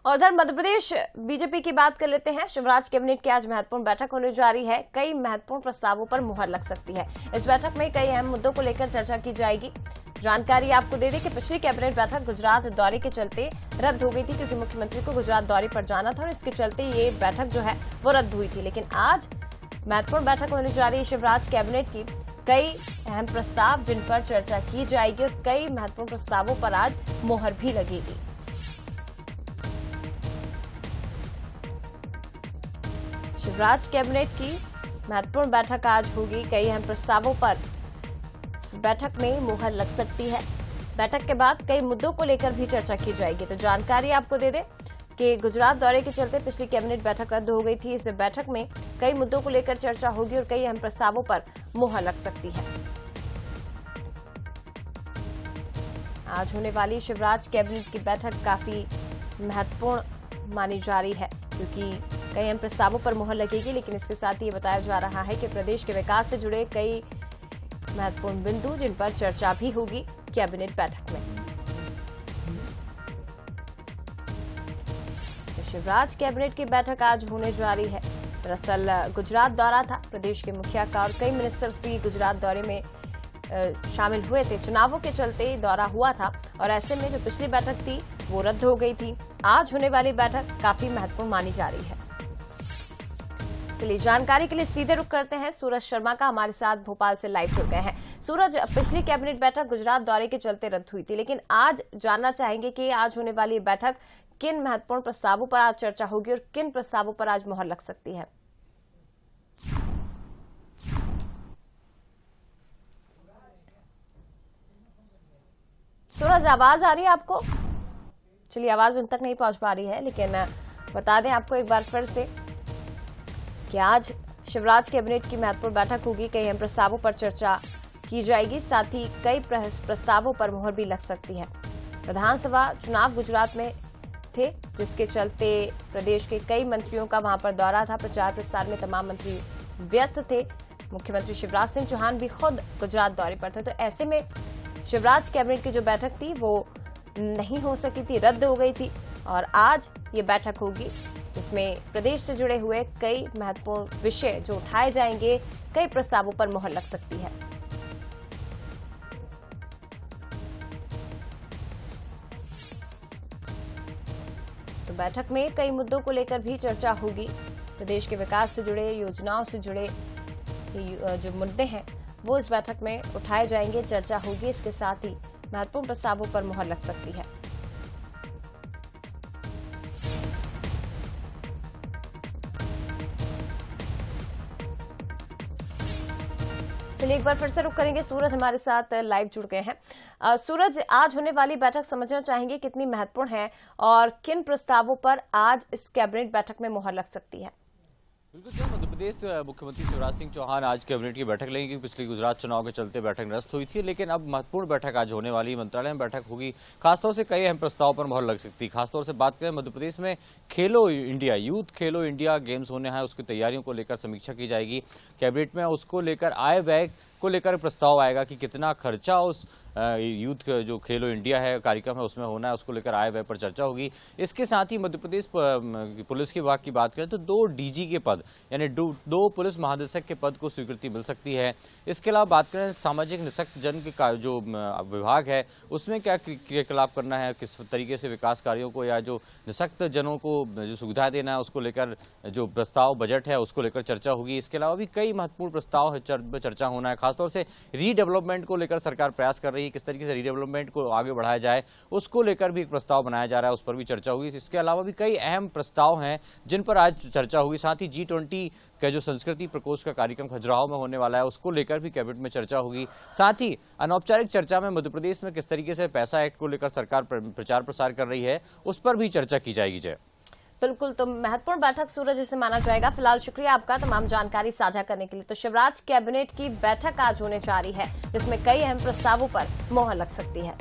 और उधर मध्य प्रदेश बीजेपी की बात कर लेते हैं। शिवराज कैबिनेट की आज महत्वपूर्ण बैठक होने जा रही है। कई महत्वपूर्ण प्रस्तावों पर मुहर लग सकती है। इस बैठक में कई अहम मुद्दों को लेकर चर्चा की जाएगी। जानकारी आपको दे दें कि पिछली कैबिनेट बैठक गुजरात दौरे के चलते रद्द हो गई थी, क्योंकि मुख्यमंत्री को गुजरात दौरे पर जाना था और इसके चलते ये बैठक जो है वो रद्द हुई थी। लेकिन आज महत्वपूर्ण बैठक होने जा रही है शिवराज कैबिनेट की। कई अहम प्रस्ताव जिन पर चर्चा की जाएगी और कई महत्वपूर्ण प्रस्तावों पर आज मुहर भी लगेगी। शिवराज कैबिनेट की महत्वपूर्ण बैठक आज होगी। कई अहम प्रस्तावों पर इस बैठक में मुहर लग सकती है। बैठक के बाद कई मुद्दों को लेकर भी चर्चा की जाएगी। तो जानकारी आपको दे दें कि गुजरात दौरे के चलते पिछली कैबिनेट बैठक रद्द हो गई थी। इस बैठक में कई मुद्दों को लेकर चर्चा होगी और कई अहम प्रस्तावों पर मुहर लग सकती है। आज होने वाली शिवराज कैबिनेट की बैठक काफी महत्वपूर्ण मानी जा रही है, क्योंकि कई अहम प्रस्तावों पर मुहर लगेगी। लेकिन इसके साथ ये बताया जा रहा है कि प्रदेश के विकास से जुड़े कई महत्वपूर्ण बिंदु जिन पर चर्चा भी होगी कैबिनेट बैठक में। तो शिवराज कैबिनेट की बैठक आज होने जा रही है। दरअसल गुजरात दौरा था प्रदेश के मुखिया का और कई मिनिस्टर्स भी गुजरात दौरे में शामिल हुए थे। चुनावों के चलते दौरा हुआ था और ऐसे में जो पिछली बैठक थी वो रद्द हो गई थी। आज होने वाली बैठक काफी महत्वपूर्ण मानी जा रही है। चलिए जानकारी के लिए सीधे रुख करते हैं। सूरज शर्मा का हमारे साथ भोपाल से लाइव जुड़ गए हैं। सूरज, पिछली कैबिनेट बैठक गुजरात दौरे के चलते रद्द हुई थी, लेकिन आज जानना चाहेंगे कि आज होने वाली बैठक किन महत्वपूर्ण प्रस्तावों पर आज चर्चा होगी और किन प्रस्तावों पर आज मुहर लग सकती है। सूरज, आवाज आ रही है आपको? चलिए, आवाज उन तक नहीं पहुंच पा रही है, लेकिन बता दें आपको एक बार फिर से कि आज शिवराज कैबिनेट की महत्वपूर्ण बैठक होगी। कई अहम प्रस्तावों पर चर्चा की जाएगी, साथ ही कई प्रस्तावों पर मुहर भी लग सकती है। विधानसभा चुनाव गुजरात में थे, जिसके चलते प्रदेश के कई मंत्रियों का वहां पर दौरा था। प्रचार प्रसार में तमाम मंत्री व्यस्त थे। मुख्यमंत्री शिवराज सिंह चौहान भी खुद गुजरात दौरे पर थे। तो ऐसे में शिवराज कैबिनेट की जो बैठक थी वो नहीं हो सकी थी, रद्द हो गई थी और आज ये बैठक होगी, जिसमें प्रदेश से जुड़े हुए कई महत्वपूर्ण विषय जो उठाए जाएंगे, कई प्रस्तावों पर मुहर लग सकती है। तो बैठक में कई मुद्दों को लेकर भी चर्चा होगी। प्रदेश के विकास से जुड़े, योजनाओं से जुड़े जो मुद्दे हैं वो इस बैठक में उठाए जाएंगे, चर्चा होगी। इसके साथ ही महत्वपूर्ण प्रस्तावों पर मुहर लग सकती है। चलिए एक बार फिर से रुक करेंगे। सूरज हमारे साथ लाइव जुड़ गए हैं। सूरज, आज होने वाली बैठक समझना चाहेंगे कितनी महत्वपूर्ण है और किन प्रस्तावों पर आज इस कैबिनेट बैठक में मुहर लग सकती है? बिल्कुल सर, मध्य प्रदेश मुख्यमंत्री शिवराज सिंह चौहान आज कैबिनेट की बैठक लेंगे, क्योंकि पिछली गुजरात चुनाव के चलते बैठक निरस्त हुई थी। लेकिन अब महत्वपूर्ण बैठक आज होने वाली मंत्रालय में बैठक होगी। खासतौर से कई अहम प्रस्तावों पर मुहर लग सकती है। खासतौर से बात करें, मध्य प्रदेश में खेलो इंडिया, यूथ खेलो इंडिया गेम्स होने हैं, उसकी तैयारियों को लेकर समीक्षा की जाएगी कैबिनेट में। उसको लेकर आय व्यय को लेकर प्रस्ताव आएगा कि कितना खर्चा उस यूथ जो खेलो इंडिया है कार्यक्रम है उसमें होना है, उसको लेकर आय व्यय पर चर्चा होगी। इसके साथ ही मध्य प्रदेश पुलिस विभाग की बात करें तो 2 डीजी के पद यानी 2 पुलिस महानिदेशक के पद को स्वीकृति मिल सकती है। इसके अलावा बात करें सामाजिक निःशक्त जन के जो विभाग है उसमें क्या क्रियाकलाप करना है, किस तरीके से विकास कार्यों को या जो निःशक्त जनों को जो सुविधाएं देना है उसको लेकर जो प्रस्ताव बजट है उसको लेकर चर्चा होगी। इसके अलावा भी कई महत्वपूर्ण प्रस्ताव चर्चा होना है। खासतौर से रीडेवलपमेंट को लेकर सरकार प्रयास कर रही है, किस तरीके से रीडेवलपमेंट को आगे बढ़ाया जाए उसको लेकर भी एक प्रस्ताव बनाया जा रहा है, उस पर भी चर्चा होगी। इसके अलावा भी कई अहम प्रस्ताव हैं जिन पर आज चर्चा होगी। साथ ही G20 का जो संस्कृति प्रकोष्ठ का कार्यक्रम खजुराहो में होने वाला है उसको लेकर भी कैबिनेट में चर्चा होगी। साथ ही अनौपचारिक चर्चा में मध्य प्रदेश में किस तरीके से पैसा एक्ट को लेकर सरकार प्रचार प्रसार कर रही है उस पर भी चर्चा की जाएगी। जय बिल्कुल, तो महत्वपूर्ण बैठक सूरज इसे माना जाएगा। फिलहाल शुक्रिया आपका तमाम जानकारी साझा करने के लिए। तो शिवराज कैबिनेट की बैठक आज होने जा रही है, जिसमें कई अहम प्रस्तावों पर मुहर लग सकती है।